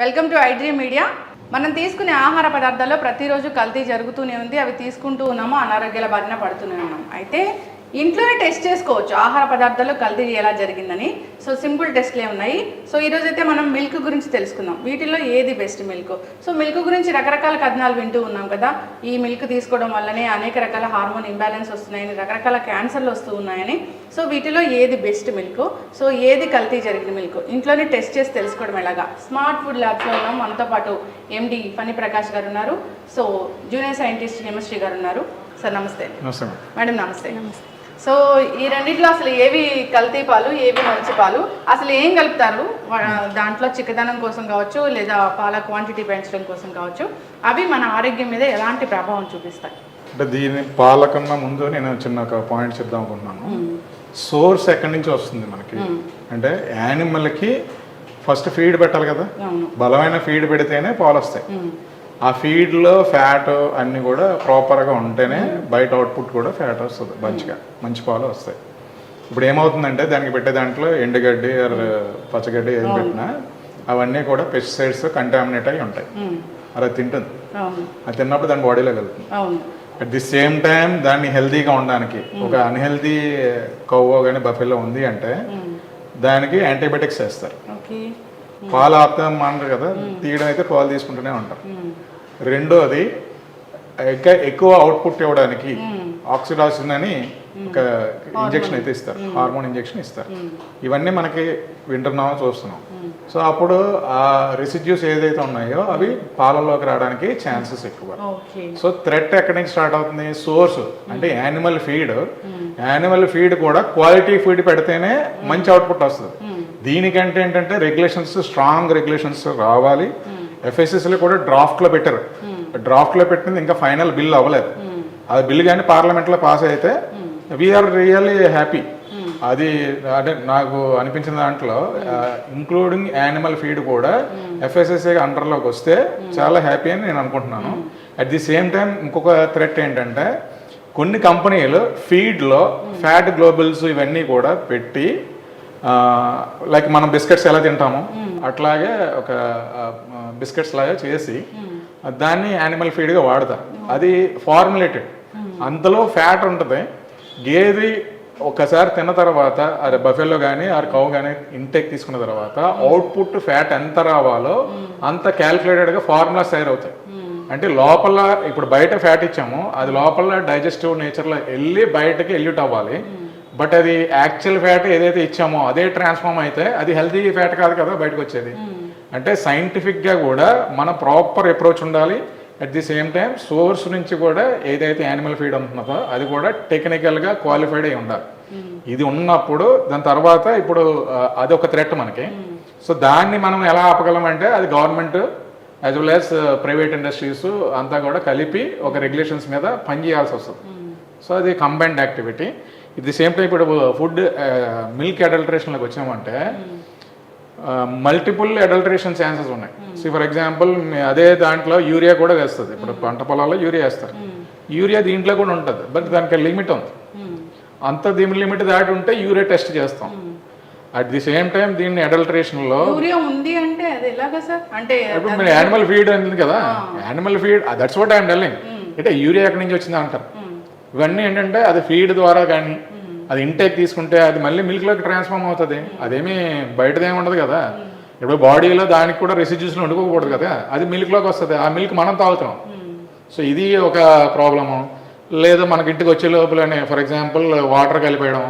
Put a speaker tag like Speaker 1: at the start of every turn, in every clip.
Speaker 1: Welcome to iDream media. మనం తీసుకునే ఆహార పదార్థాల్లో ప్రతిరోజు కల్తీ జరుగుతూనే ఉంది. అవి తీసుకుంటూ ఉన్నాము, అనారోగ్యాల బారిన పడుతూనే ఉన్నాం. అయితే ఇంట్లోనే టెస్ట్ చేసుకోవచ్చు ఆహార పదార్థాల్లో కల్తీ ఎలా జరిగిందని. సో సింపుల్ టెస్ట్లే ఉన్నాయి. సో ఈరోజు అయితే మనం మిల్క్ గురించి తెలుసుకుందాం. వీటిల్లో ఏది బెస్ట్ మిల్క్. సో మిల్క్ గురించి రకరకాల కథనాలు వింటూ ఉన్నాం కదా. ఈ మిల్క్ తీసుకోవడం వల్లనే అనేక రకాల హార్మోన్ ఇంబ్యాలెన్స్ వస్తున్నాయని, రకరకాల క్యాన్సర్లు వస్తూ ఉన్నాయని. సో వీటిలో ఏది బెస్ట్ మిల్క్, సో ఏది కల్తీ జరిగిన మిల్క్ ఇంట్లోనే టెస్ట్ చేసి తెలుసుకోవడం ఎలాగా. స్మార్ట్ ఫుడ్ ల్యాబ్స్లో ఉన్నాం. మనతో పాటు ఎండి ఫణి ప్రకాష్ గారు ఉన్నారు. సో జూనియర్ సైంటిస్ట్ హిమశ్రీ గారు ఉన్నారు. సార్ నమస్తే. మేడం నమస్తే. సో ఈ రెండింటిలో అసలు ఏవి కల్తీ పాలు, ఏవి మంచి పాలు, అసలు ఏం కలుపుతారు దాంట్లో? చిక్కదనం కోసం కావచ్చు, లేదా పాల క్వాంటిటీ పెంచడం కోసం కావచ్చు, అవి మన ఆరోగ్యం మీద ఎలాంటి ప్రభావం చూపిస్తాయి?
Speaker 2: అంటే దీని పాల కన్నా ముందు నేను చిన్న ఒక పాయింట్ చెప్దాం అనుకుంటున్నాను. సోర్స్ ఎక్కడి నుంచి వస్తుంది మనకి అంటే యానిమల్కి ఫస్ట్ ఫీడ్ పెట్టాలి కదా. బలమైన ఫీడ్ పెడితేనే పాలు వస్తాయి. ఆ ఫీడ్లో ఫ్యాట్ అన్నీ కూడా ప్రాపర్గా ఉంటేనే బయట అవుట్పుట్ కూడా ఫ్యాట్ వస్తుంది, మంచి పాలు వస్తాయి. ఇప్పుడు ఏమవుతుందంటే దానికి పెట్టే దాంట్లో ఎండుగడ్డి పచ్చగడ్డి ఏం పెట్టినా అవన్నీ కూడా పెస్టిసైడ్స్ కంటామినేట్ అయి ఉంటాయి. అలా తింటుంది. అది తిన్నప్పుడు దాని బాడీలోకి వెళ్తుంది. అట్ ది సేమ్ టైం దాన్ని హెల్తీగా ఉండడానికి ఒక అన్హెల్తీ కవ్వో కానీ బఫెలో ఉంది అంటే దానికి యాంటీబయాటిక్స్ వేస్తారు. పాలు ఆపుతాం అంటారు కదా, తీయడం అయితే పాలు తీసుకుంటూనే ఉంటారు. రెండోది ఎక్కువ అవుట్పుట్ ఇవ్వడానికి ఆక్సిడాసిన్ అని ఒక ఇంజెక్షన్ అయితే ఇస్తారు, హార్మోన్ ఇంజెక్షన్ ఇస్తారు. ఇవన్నీ మనకి వింటున్నామో చూస్తున్నాం. సో అప్పుడు ఆ రెసిడ్యూస్ ఏదైతే ఉన్నాయో అవి పాలల్లోకి రావడానికి ఛాన్సెస్ ఎక్కువ. సో థ్రెట్ ఎక్కడి నుంచి స్టార్ట్ అవుతుంది? సోర్స్ అంటే యానిమల్ ఫీడ్. యానిమల్ ఫీడ్ కూడా క్వాలిటీ ఫీడ్ పెడితేనే మంచి అవుట్పుట్ వస్తుంది. దీనికంటే ఏంటంటే రెగ్యులేషన్స్, స్ట్రాంగ్ రెగ్యులేషన్స్ రావాలి. ఎఫ్ఎస్ఎస్లో కూడా డ్రాఫ్ట్లో పెట్టారు. డ్రాఫ్ట్లో పెట్టింది ఇంకా ఫైనల్ బిల్ అవ్వలేదు. అది బిల్ కానీ పార్లమెంట్లో పాస్ అయితే వీఆర్ రియల్లీ హ్యాపీ. అది అంటే నాకు అనిపించిన దాంట్లో ఇంక్లూడింగ్ యానిమల్ ఫీడ్ కూడా ఎఫ్ఎస్ఎస్ఏ అండర్లోకి వస్తే చాలా హ్యాపీ అని నేను అనుకుంటున్నాను. అట్ ది సేమ్ టైం ఇంకొక థ్రెట్ ఏంటంటే కొన్ని కంపెనీలు ఫీడ్లో ఫ్యాట్ గ్లోబుల్స్ ఇవన్నీ కూడా పెట్టి లైక్ మనం బిస్కెట్స్ ఎలా తింటామో అట్లాగే ఒక బిస్కెట్స్ లాగా చేసి దాన్ని యానిమల్ ఫీడ్గా వాడతారు. అది ఫార్ములేటెడ్, అంతలో ఫ్యాట్ ఉంటుంది. గేది ఒకసారి తిన్న తర్వాత అది బఫెలో కానీ ఆ కౌ కానీ ఇంటేక్ తీసుకున్న తర్వాత అవుట్పుట్ ఫ్యాట్ ఎంత రావాలో అంత క్యాల్కులేటెడ్గా ఫార్ములాస్ తయారవుతాయి. అంటే లోపల ఇప్పుడు బయట ఫ్యాట్ ఇచ్చాము, అది లోపల డైజెస్టివ్ నేచర్లో వెళ్ళి బయటకి ఎల్యూట్ అవ్వాలి. బట్ అది యాక్చువల్ ఫ్యాట్ ఏదైతే ఇచ్చామో అదే ట్రాన్స్ఫార్మ్ అయితే అది హెల్తీ ఫ్యాట్ కాదు కదా బయటకు వచ్చేది. అంటే సైంటిఫిక్గా కూడా మన ప్రాపర్ అప్రోచ్ ఉండాలి. At the same time source నుంచి కూడా ఏదైతే యానిమల్ ఫీడ్ ఉంటుందో అది కూడా టెక్నికల్గా క్వాలిఫైడ్ అయి ఉండాలి. ఇది ఉన్నప్పుడు దాని తర్వాత ఇప్పుడు అదొక థ్రెట్ మనకి. సో దాన్ని మనం ఎలా ఆపగలం అంటే అది government as well as private industries అంతా కూడా కలిపి ఒక రెగ్యులేషన్స్ మీద పనిచేయాల్సి వస్తుంది. సో అది combined activity. It the same time ఇప్పుడు ఫుడ్ మిల్క్ అడల్టరేషన్లోకి వచ్చామంటే మల్టిపుల్ అడల్టరేషన్ ఛాన్సెస్ ఉన్నాయి. సో ఫర్ ఎగ్జాంపుల్ అదే దాంట్లో యూరియా కూడా వేస్తుంది. ఇప్పుడు పంట పొలాల్లో యూరియా వేస్తారు. యూరియా దీంట్లో కూడా ఉంటుంది, బట్ దానికి లిమిట్ ఉంది. అంత దీని లిమిట్ దాటి ఉంటే యూరియా టెస్ట్ చేస్తాం. అట్ ది సేమ్ టైం దీన్ని అడల్టరేషన్లో
Speaker 1: ఉంది అంటే అది ఎలాగా సార్? అంటే
Speaker 2: ఇప్పుడు మీరు యానిమల్ ఫీడ్ అనేది కదా, animal feed that's what I'm telling. అంటే యూరియా ఎక్కడి నుంచి వచ్చిందా అంటారు. ఇవన్నీ ఏంటంటే అది ఫీడ్ ద్వారా కానీ అది ఇంటేక్ తీసుకుంటే అది మళ్ళీ మిల్క్లోకి ట్రాన్స్ఫార్మ్ అవుతుంది. అదేమీ బయటదేమి ఉండదు కదా. ఇప్పుడు బాడీలో దానికి కూడా రెసిడ్యూస్లో వండుకోకూడదు కదా, అది మిల్క్లోకి వస్తుంది. ఆ మిల్క్ మనం తాగుతున్నాం. సో ఇది ఒక ప్రాబ్లము. లేదా మనకి ఇంటికి వచ్చే లోపలనే ఫర్ ఎగ్జాంపుల్ వాటర్ కలిపేయడం.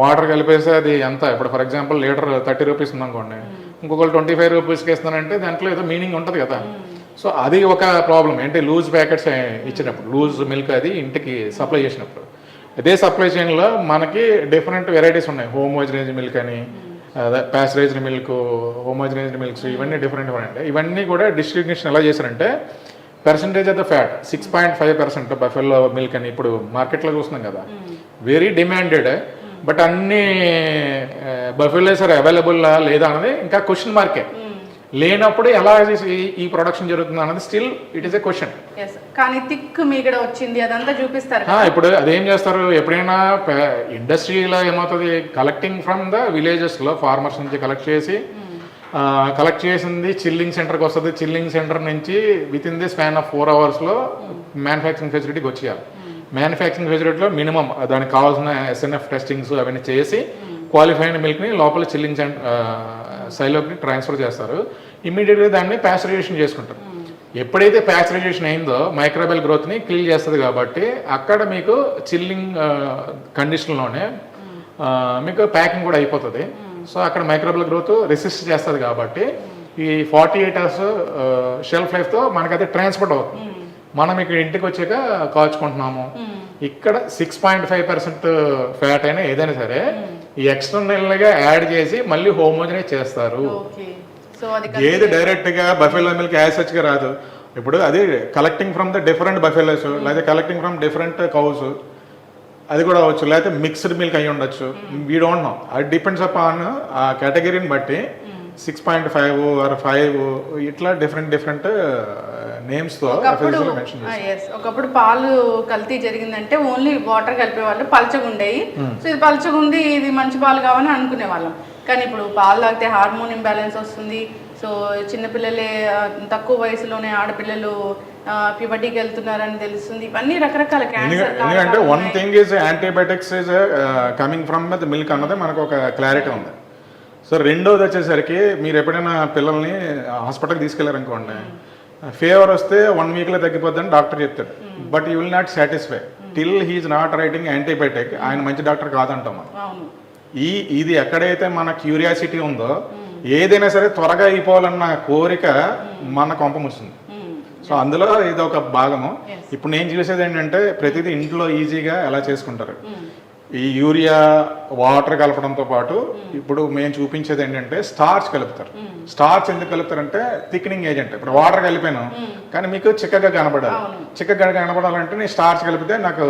Speaker 2: వాటర్ కలిపేస్తే అది ఎంత, ఇప్పుడు ఫర్ ఎగ్జాంపుల్ లీటర్ 30 రూపీస్ ఉందనుకోండి, ఇంకొకరు 25 రూపీస్కి ఇస్తున్నారంటే దాంట్లో ఏదో మీనింగ్ ఉంటుంది కదా. సో అది ఒక ప్రాబ్లం. ఏంటి, లూజ్ ప్యాకెట్స్ ఇచ్చినప్పుడు, లూజ్ మిల్క్ అది ఇంటికి సప్లై చేసినప్పుడు, అదే సప్లై చైన్లో మనకి డిఫరెంట్ వెరైటీస్ ఉన్నాయి. హోమోజనైజ్డ్ మిల్క్ అని, ప్యాస్చరైజ్డ్ మిల్క్, హోమోజనైజ్డ్ మిల్క్స్, ఇవన్నీ డిఫరెంట్. ఇవన్నీ కూడా డిస్ట్రిబ్యూషన్ ఎలా చేశారంటే percentage of the fat 6.5% buffalo milk అని ఇప్పుడు మార్కెట్లో చూస్తున్నాం కదా, వెరీ డిమాండెడ్. బట్ అన్ని బఫెలోస్ ఆర్ అవైలబుల్ లేదా అన్నది ఇంకా క్వశ్చన్ మార్కే. లేనప్పుడు ఎలా ఈ ప్రొడక్షన్ జరుగుతుంది అన్నది still it is a question.
Speaker 1: కానీ థిక్ మీగడ వచ్చింది అదంతా చూపిస్తారు.
Speaker 2: ఇప్పుడు అదేం చేస్తారు, ఎప్పుడైనా ఇండస్ట్రీలో ఏమవుతుంది, కలెక్టింగ్ ఫ్రమ్ ద విలేజెస్లో ఫార్మర్స్ నుంచి కలెక్ట్ చేసి కలెక్ట్ చేసింది చిల్లింగ్ సెంటర్కి వస్తుంది. చిల్లింగ్ సెంటర్ నుంచి with in the span of 4 అవర్స్లో మ్యానుఫ్యాక్చరింగ్ ఫెసిలిటీకి వచ్చేయాలి. మ్యానుఫ్యాక్చరింగ్ ఫెసిలిటీలో మినిమం దానికి కావాల్సిన ఎస్ఎన్ఎఫ్ టెస్టింగ్స్ అవన్నీ చేసి క్వాలిఫైడ్ మిల్క్ని లోపల చిల్లింగ్ సైలోకి ట్రాన్స్ఫర్ చేస్తారు. ఇమీడియట్గా దాన్ని ప్యాస్చరైజేషన్ చేసుకుంటారు. ఎప్పుడైతే ప్యాస్చరైజేషన్ అయిందో మైక్రోబియల్ గ్రోత్ని కిల్ చేస్తుంది కాబట్టి అక్కడ మీకు చిల్లింగ్ కండిషన్లోనే మీకు ప్యాకింగ్ కూడా అయిపోతుంది. సో అక్కడ మైక్రోబియల్ గ్రోత్ రెసిస్ట్ చేస్తుంది కాబట్టి ఈ 48 అవర్స్ షెల్ఫ్ లైఫ్తో మనకైతే ట్రాన్స్పోర్ట్ అవుతుంది. మనం ఇక్కడ ఇంటికి వచ్చాక కాల్చుకుంటున్నాము. ఇక్కడ 6.5% ఫ్యాట్ అయినా ఏదైనా సరే ఈ ఎక్స్టర్నల్గా యాడ్ చేసి మళ్ళీ హోమోజనైజ్ చేస్తారు. ఏది డైరెక్ట్గా బఫెలో మిల్క్ యాసెచ్గా రాదు. ఇప్పుడు అది collecting from the different buffaloes లేదా కలెక్టింగ్ ఫ్రమ్ డిఫరెంట్ కౌస్ అది కూడా అవ్వచ్చు, లేకపోతే మిక్స్డ్ మిల్క్ అయి ఉండొచ్చు. వీ డోంట్ నో, అది డిపెండ్స్ అపాన్ ఆ కేటగిరీని బట్టి 6.5 ఆర్ 5 ఇట్లా డిఫరెంట్ నేమ్స్తో మెన్షన్ చేస్తారు.
Speaker 1: ఒకప్పుడు పాలు కల్తీ జరిగిందంటే ఓన్లీ వాటర్ కలిపేవాళ్ళు, పల్చగా ఉండేవి. సో ఇది పల్చగా ఉంది, ఇది మంచి పాలు కావాలని అనుకునే వాళ్ళం. కానీ ఇప్పుడు పాలు తాగితే హార్మోన్ ఇంబ్యాలెన్స్ వస్తుంది. సో చిన్నపిల్లలే తక్కువ వయసులోనే ఆడపిల్లలు ప్యూబర్టీకి వెళ్తున్నారని తెలుస్తుంది. ఇవన్నీ రకరకాల క్యాన్సర్.
Speaker 2: ఎందుకంటే one thing is antibiotics is coming from the milk అన్నది మనకు ఒక క్లారిటీ ఉంది. సో రెండోది వచ్చేసరికి మీరు ఎప్పుడైనా పిల్లల్ని హాస్పిటల్కి తీసుకెళ్లారనుకోండి, ఫీవర్ వస్తే 1 వీక్లో తగ్గిపోద్దని డాక్టర్ చెప్తాడు. But you will not satisfy till he is not writing antibiotic. ఆయన మంచి డాక్టర్ కాదంటాం మనం. ఇది ఎక్కడైతే మన క్యూరియాసిటీ ఉందో ఏదైనా సరే త్వరగా అయిపోవాలన్న కోరిక మన కొంపముస్తుంది. సో అందులో ఇది ఒక భాగము. ఇప్పుడు నేను చూసేది ఏంటంటే ప్రతిదీ ఇంట్లో ఈజీగా ఎలా చేసుకుంటారు. ఈ యూరియా వాటర్ కలపడంతో పాటు ఇప్పుడు మేము చూపించేది ఏంటంటే స్టార్చ్ కలుపుతారు. స్టార్చ్ ఎందుకు కలుపుతారంటే థిక్నింగ్ ఏజెంట్. ఇప్పుడు వాటర్ కలిపాను కానీ మీకు చిక్కగా కనబడాలి. చిక్కగా కనబడాలంటే నేను స్టార్చ్ కలిపితే నాకు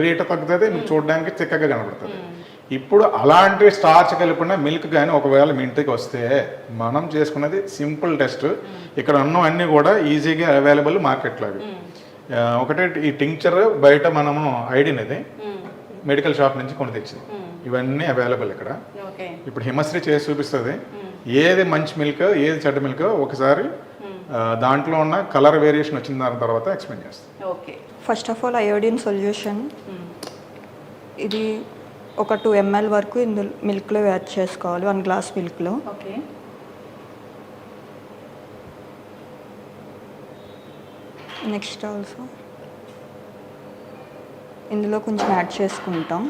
Speaker 2: రేటు తగ్గుతుంది, మీకు చూడడానికి చిక్కగా కనబడుతుంది. ఇప్పుడు అలాంటి స్టార్చ్ కలిపిన మిల్క్ కానీ ఒకవేళ మీ ఇంటికి వస్తే మనం చేసుకున్నది సింపుల్ టెస్ట్. ఇక్కడ ఉన్నవన్నీ కూడా ఈజీగా అవైలబుల్ మార్కెట్లో. ఒకటే ఈ టింక్చర్ బయట మనము ఐడినది మెడికల్ షాప్ నుంచి కొని తెచ్చింది. ఇవన్నీ అవైలబుల్ ఇక్కడ. ఇప్పుడు హిమశ్రీ చేసి చూపిస్తుంది ఏది మంచి మిల్క్ ఏది చెడ్డ మిల్క్. ఒకసారి దాంట్లో ఉన్న కలర్ వేరియేషన్ వచ్చిన దాని తర్వాత ఎక్స్ప్లెయిన్ చేస్తాం.
Speaker 3: First of all iodine solution ఇది ఒక 2 ml వరకు ఇందులో మిల్క్లో యాడ్ చేసుకోవాలి. 1 గ్లాస్ మిల్క్లో. నెక్స్ట్ ఆల్సో ఇందులో కొంచెం యాడ్ చేసుకుంటాం.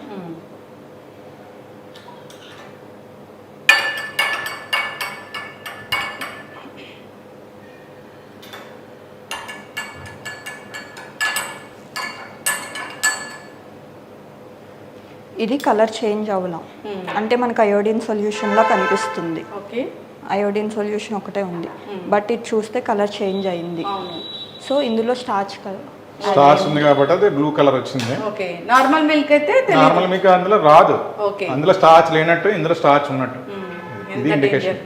Speaker 3: ఇది కలర్ చేంజ్ అవ్వడం అంటే మనకు అయోడిన్ సొల్యూషన్లా కనిపిస్తుంది. అయోడిన్ సొల్యూషన్ ఒకటే ఉంది, బట్ ఇది చూస్తే కలర్ చేంజ్ అయింది. సో ఇందులో స్టార్చ్
Speaker 2: ఉంది కాబట్టి అది బ్లూ కలర్ వచ్చింది.
Speaker 1: నార్మల్ మిల్క్ అయితే
Speaker 2: నార్మల్ మిల్క్ అందులో రాదు. అందులో స్టార్చ్ లేనట్టు ఇందులో స్టార్చ్ ఉన్నట్టు ఇది ఇండికేషన్.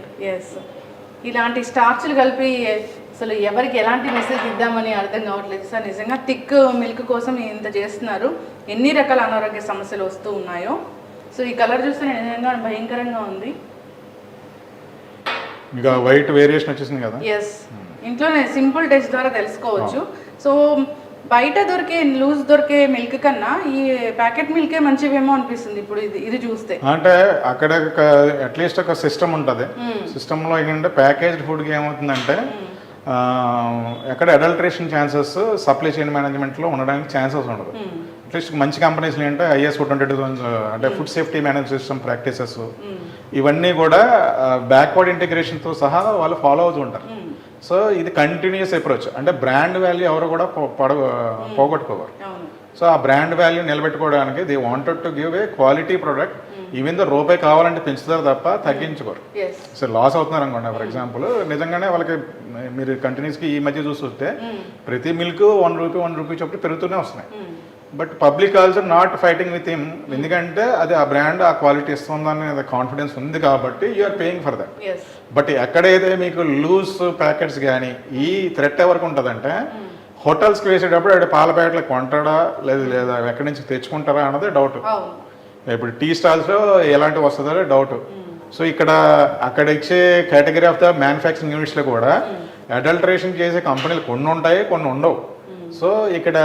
Speaker 1: ఇలాంటి స్టార్చ్లు కలిపి అసలు ఎవరికి ఎలాంటి మెసేజ్ ఇద్దామని అర్థం కావట్లేదు సార్. నిజంగా థిక్ మిల్క్ కోసం ఇంత చేస్తున్నారు. ఎన్ని రకాల అనారోగ్య సమస్యలు వస్తూ ఉన్నాయో. సో ఈ కలర్ చూస్తే నిజంగా భయంకరంగా ఉంది.
Speaker 2: ఇంకా వైట్ వేరియేషన్ వచ్చేసింది కదా.
Speaker 1: ఎస్, ఇంట్లోనే సింపుల్ టెస్ట్ ద్వారా తెలుసుకోవచ్చు. సో బయట లూజ్ దొరికే మిల్క్ కన్నా ఈ ప్యాకెట్ మిల్కే మంచివేమో అనిపిస్తుంది ఇప్పుడు ఇది చూస్తే.
Speaker 2: అంటే అక్కడ అట్లీస్ట్ ఒక సిస్టమ్ ఉంటుంది. సిస్టంలో ఏంటంటే ప్యాకేజ్డ్ ఫుడ్కి ఏమవుతుందంటే ఎక్కడ అడల్టరేషన్ ఛాన్సెస్ సప్లై చైన్ మేనేజ్మెంట్లో ఉండడానికి ఛాన్సెస్ ఉండదు. అట్లీస్ట్ మంచి కంపెనీస్లో ఏంటంటే IS 422 అంటే food safety manage system practices ఇవన్నీ కూడా బ్యాక్వర్డ్ ఇంటిగ్రేషన్తో సహా వాళ్ళు ఫాలో అవుతూ ఉంటారు. సో ఇది కంటిన్యూస్ అప్రోచ్. అంటే బ్రాండ్ వాల్యూ ఎవరు కూడా పోగొట్టుకోవాలి. సో ఆ బ్రాండ్ వాల్యూ నిలబెట్టుకోవడానికి they wanted to give a quality product. Even though రూపాయి కావాలంటే పెంచుతారు తప్ప తగ్గించుకోరు. సో లాస్ అవుతున్నారు అనుకోండి. ఫర్ ఎగ్జాంపుల్ నిజంగానే వాళ్ళకి మీరు కంటిన్యూస్కి ఈ మధ్య చూస్తుంటే ప్రతి మిల్క్ 1 రూపీ చొప్పున పెరుగుతూనే వస్తున్నాయి. But public also not fighting with him. ఎందుకంటే అది ఆ బ్రాండ్ ఆ క్వాలిటీ ఇస్తుందని కాన్ఫిడెన్స్ ఉంది కాబట్టి you're paying for that. But ఎక్కడైతే మీకు లూజ్ ప్యాకెట్స్ కానీ ఈ థ్రెట్ ఎవరికి ఉంటుందంటే హోటల్స్కి వేసేటప్పుడు అక్కడ పాల ప్యాకెట్లు కొంటాడా లేదా ఎక్కడి నుంచి తెచ్చుకుంటారా అన్నది డౌట్. ఇప్పుడు టీ స్టాల్స్లో ఎలాంటివి వస్తుందో డౌట్. సో ఇక్కడ అక్కడ ఇచ్చే కేటగిరీ ఆఫ్ ద మ్యానుఫ్యాక్చరింగ్ యూనిట్స్లో కూడా అడల్టరేషన్ చేసే కంపెనీలు కొన్ని ఉంటాయి, కొన్ని ఉండవు. సో ఇక్కడ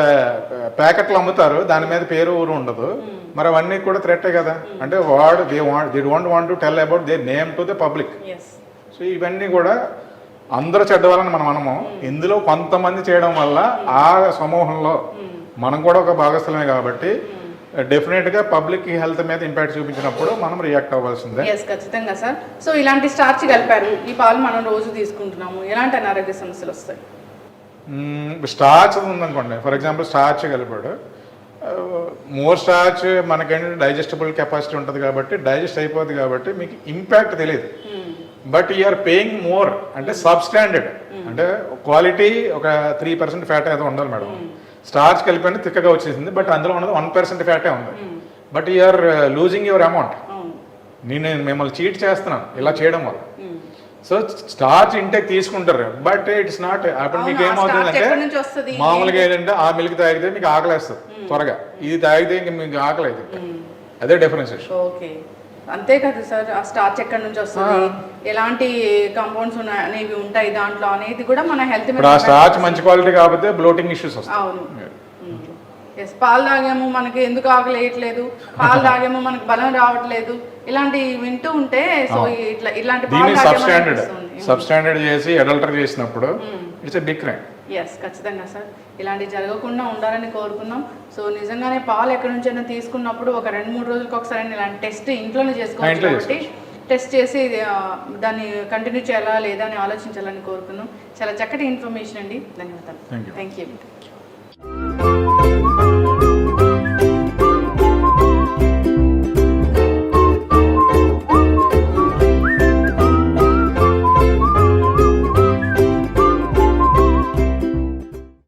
Speaker 2: ప్యాకెట్లు అమ్ముతారు, దాని మీద పేరు ఊరు ఉండదు. మరి అవన్నీ కూడా థ్రెట్టే కదా. అంటే they don't want to tell about they name to the public. So ఇవన్నీ కూడా అందరూ చెడ్డవాళ్ళని మనము ఇందులో కొంతమంది చేయడం వల్ల ఆ సమూహంలో మనం కూడా ఒక భాగస్థలమే కాబట్టి డెఫినెట్గా పబ్లిక్ హెల్త్ మీద ఇంపాక్ట్ చూపించినప్పుడు మనం రియాక్ట్ అవ్వాల్సిందే.
Speaker 1: ఖచ్చితంగా సార్. సో ఇలాంటి స్టార్చ్ కలిపారు, ఈ పాలు మనం రోజు తీసుకుంటున్నాము, ఎలాంటి అనారోగ్య సమస్యలు వస్తాయి?
Speaker 2: స్టార్చ్ ఉందనుకోండి, ఫర్ ఎగ్జాంపుల్ స్టార్చ్ కలిపాడు, మోర్ స్టార్చ్ మనకేంటంటే డైజెస్టబుల్ కెపాసిటీ ఉంటుంది కాబట్టి డైజెస్ట్ అయిపోతుంది కాబట్టి మీకు ఇంపాక్ట్ తెలియదు. బట్ యూఆర్ పేయింగ్ మోర్ అంటే సబ్స్టాండర్డ్, అంటే క్వాలిటీ ఒక 3% ఫ్యాట్ అయితే ఉండాలి మేడం. స్టార్చ్ కలిపి తిక్కగా వచ్చేసింది, బట్ అందులో ఉన్నది 1% ఫ్యాటే ఉంది. But you're losing your amount. నేను మిమ్మల్ని చీట్ చేస్తున్నాను ఇలా చేయడం వల్ల. సో స్టార్చ్ ఇంటేక్ తీసుకుంటారు, బట్ ఇట్స్ నాట్. అప్పుడు మీకు ఏమవుతుందంటే మామూలుగా ఏంటంటే ఆ మిల్క్ తాగితే మీకు ఆకలేస్తుంది త్వరగా, ఇది తాగితే ఇంక మీకు ఆకలి అయితే. అదే డిఫరెన్షియేషన్.
Speaker 1: ఓకే, అంతే కదా సార్. ఆ స్టార్చ్ ఎక్కడి నుంచి వస్తుంది, ఎలాంటి కాంపౌండ్స్ అనేవి ఉంటాయి దాంట్లో అనేది కూడా మన హెల్త్ మీద.
Speaker 2: ఆ స్టార్చ్ మంచి క్వాలిటీ కాకపోతే బ్లోటింగ్ ఇష్యూస్ వస్తాయి.
Speaker 1: అవును. పాలు తాగేమో మనకి ఎందుకు ఆకలి వేయట్లేదు, పాలు తాగేమో మనకి బలం రావట్లేదు, ఇలాంటి వింటూ ఉంటే సో ఇలాంటి
Speaker 2: సబ్స్టాండర్డ్ చేసి అడల్టర్ చేసినప్పుడు ఇట్స్ ఎ బిగ్ క్రైమ్.
Speaker 1: ఖచ్చితంగా సార్. ఇలాంటివి జరగకుండా ఉండాలని కోరుకున్నాం. సో నిజంగానే పాలు ఎక్కడి నుంచైనా తీసుకున్నప్పుడు ఒక 2-3 రోజులకు ఒకసారి ఇలాంటి టెస్ట్ ఇంట్లోనే చేసుకోవచ్చు కాబట్టి టెస్ట్ చేసి దాన్ని కంటిన్యూ చేయాలా లేదా అని ఆలోచించాలని కోరుకున్నాం. చాలా చక్కటి ఇన్ఫర్మేషన్ అండి, ధన్యవాదాలు. Thank you.